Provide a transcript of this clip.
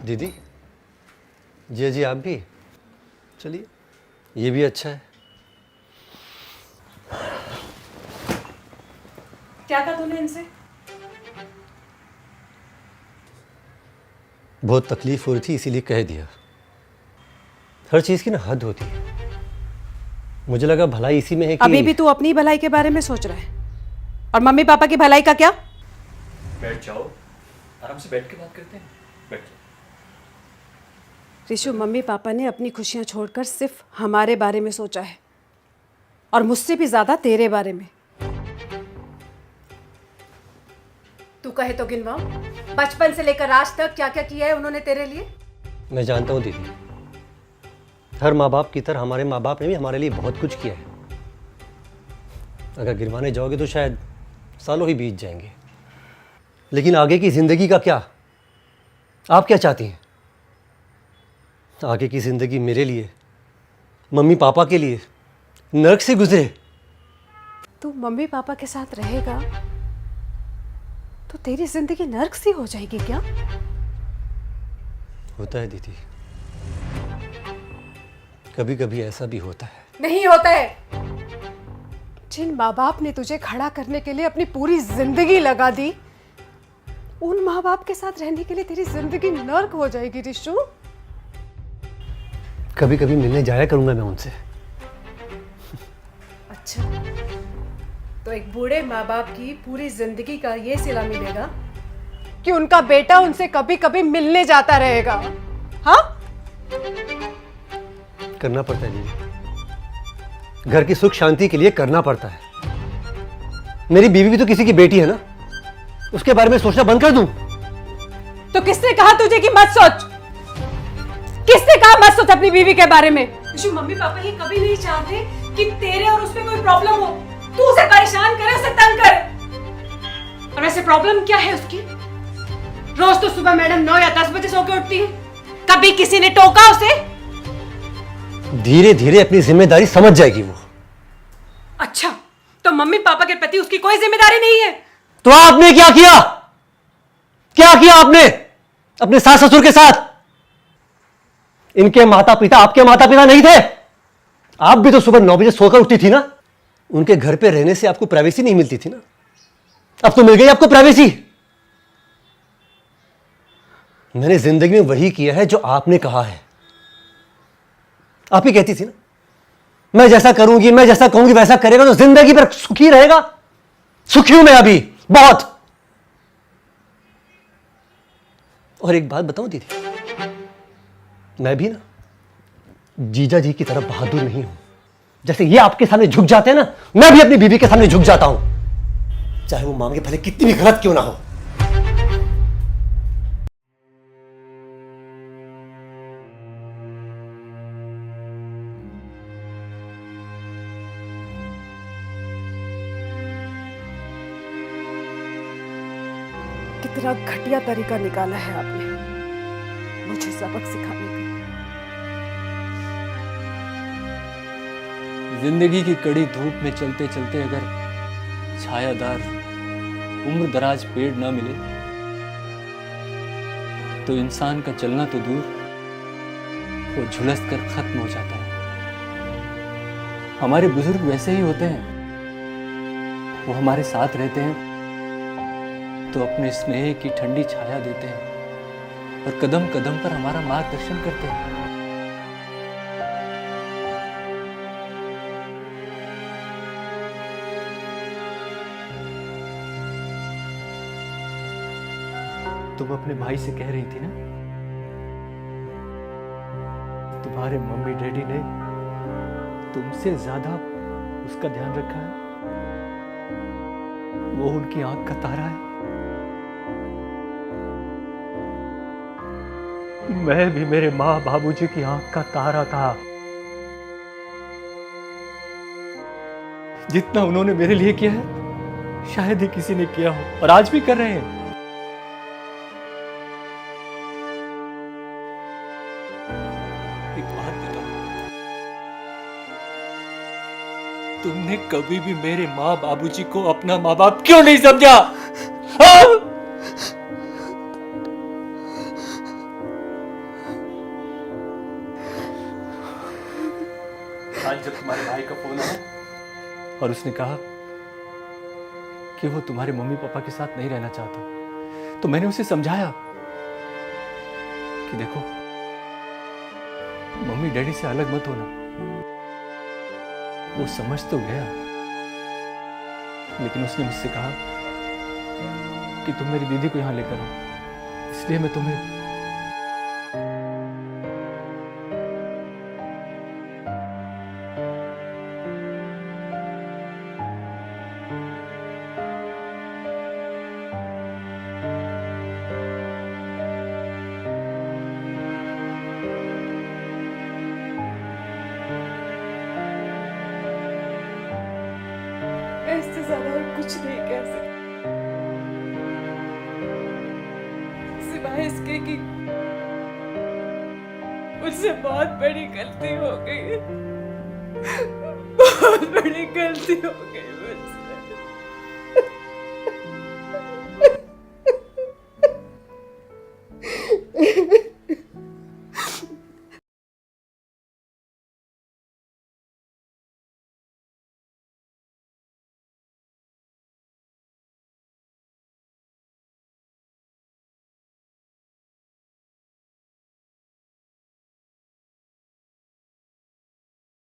दीदी, जी जी आप भी चलिए, ये भी अच्छा है। क्या कहा तूने इनसे? बहुत तकलीफ हो रही थी इसीलिए कह दिया। हर चीज़ की ना हद होती है। मुझे लगा भलाई इसी में है कि अभी भी तू अपनी भलाई के बारे में सोच रहा है और मम्मी पापा की भलाई का क्या? बैठ जाओ, आराम से बैठ के बात करते हैं। बैठ जाओ। ऋषु, मम्मी पापा ने अपनी खुशियां छोड़कर सिर्फ हमारे बारे में सोचा है और मुझसे भी ज्यादा तेरे बारे में। तू कहे तो गिनवाओ, बचपन से लेकर आज तक क्या क्या किया है उन्होंने तेरे लिए। मैं जानता हूँ दीदी, हर माँ बाप की तरह हमारे माँ बाप ने भी हमारे लिए बहुत कुछ किया है। अगर गिनवाने जाओगे तो शायद सालों ही बीत जाएंगे। लेकिन आगे की ज़िंदगी का क्या? आप क्या चाहती हैं? आगे की ज़िंदगी मेरे लिए, मम्मी पापा के लिए नर्क से गुजरे। तू मम्मी पापा के साथ रहेगा तो तेरी जिंदगी नर्क सी हो जाएगी क्या? होता है दीदी, कभी कभी ऐसा भी होता है। नहीं होता है। जिन माँ बाप ने तुझे खड़ा करने के लिए अपनी पूरी जिंदगी लगा दी, उन माँ बाप के साथ रहने के लिए तेरी जिंदगी नर्क हो जाएगी ऋषु। कभी कभी मिलने जाया करूंगा मैं उनसे। अच्छा, तो एक बूढ़े माँ बाप की पूरी जिंदगी का ये सिला मिलेगा कि उनका बेटा उनसे कभी कभी मिलने जाता रहेगा। हाँ, करना पड़ता है दीदी, घर की सुख शांति के लिए करना पड़ता है। मेरी बीवी भी तो किसी की बेटी है ना, उसके बारे में सोचना बंद कर दूं? तो किसने कहा तुझे कि मत सोच? किसने कहा मत सोच अपनी बीवी के बारे में? ऋषु, मम्मी पापा ये कभी नहीं चाहते कि तेरे और उसमें कोई प्रॉब्लम हो, तू उसे परेशान करे, उसे तंग करे। और वैसे प्रॉब्लम क्या है उसकी? रोज तो सुबह मैडम 9 या 10 बजे सो के उठती है, कभी किसी ने टोका उसे? धीरे धीरे अपनी जिम्मेदारी समझ जाएगी वो। अच्छा, तो मम्मी पापा के प्रति उसकी कोई जिम्मेदारी नहीं है? तो आपने क्या किया? क्या किया आपने अपने सास ससुर के साथ? इनके माता पिता आपके माता पिता नहीं थे? आप भी तो सुबह 9 बजे सोकर उठती थी ना। उनके घर पे रहने से आपको प्राइवेसी नहीं मिलती थी ना, अब तो मिल गई आपको प्राइवेसी। मैंने जिंदगी में वही किया है जो आपने कहा है। आप ही कहती थी ना, मैं जैसा करूंगी, मैं जैसा कहूंगी वैसा करेगा तो जिंदगी भर सुखी रहेगा। सुखी हूं मैं अभी बहुत। और एक बात बताऊं दीदी, मैं भी ना जीजा जी की तरह बहादुर नहीं हूं। जैसे ये आपके सामने झुक जाते हैं ना, मैं भी अपनी बीवी के सामने झुक जाता हूं, चाहे वो मांगे भले कितनी भी गलत क्यों ना हो। कितना घटिया तरीका निकाला है आपने मुझे सबक सिखाने का। जिंदगी की कड़ी धूप में चलते चलते अगर छायादार उम्र दराज पेड़ ना मिले तो इंसान का चलना तो दूर, वो झुलस कर खत्म हो जाता है। हमारे बुजुर्ग वैसे ही होते हैं, वो हमारे साथ रहते हैं तो अपने स्नेह की ठंडी छाया देते हैं और कदम कदम पर हमारा मार्गदर्शन करते हैं। तुम अपने भाई से कह रही थी ना, तुम्हारे मम्मी डैडी ने तुमसे ज्यादा उसका ध्यान रखा है, वो उनकी आंख का तारा है। मैं भी मेरे माँ बाबूजी की आंख का तारा था। जितना उन्होंने मेरे लिए किया है शायद ही किसी ने किया हो, और आज भी कर रहे हैं। एक बात बताओ, तुमने कभी भी मेरे माँ बाबूजी को अपना माँ बाप क्यों नहीं समझा? हाँ? आज जब तुम्हारे भाई का फोन आया और उसने कहा कि वो तुम्हारे मम्मी पापा के साथ नहीं रहना चाहता, तो मैंने उसे समझाया कि देखो, मम्मी डैडी से अलग मत होना। वो समझ तो गया, लेकिन उसने मुझसे कहा कि तुम मेरी दीदी को यहां लेकर आओ, इसलिए मैं तुम्हें इससे ज्यादा और कुछ नहीं कह सकते, सिवाय इसके कि मुझसे बहुत बड़ी गलती हो गई, बहुत बड़ी गलती हो गई।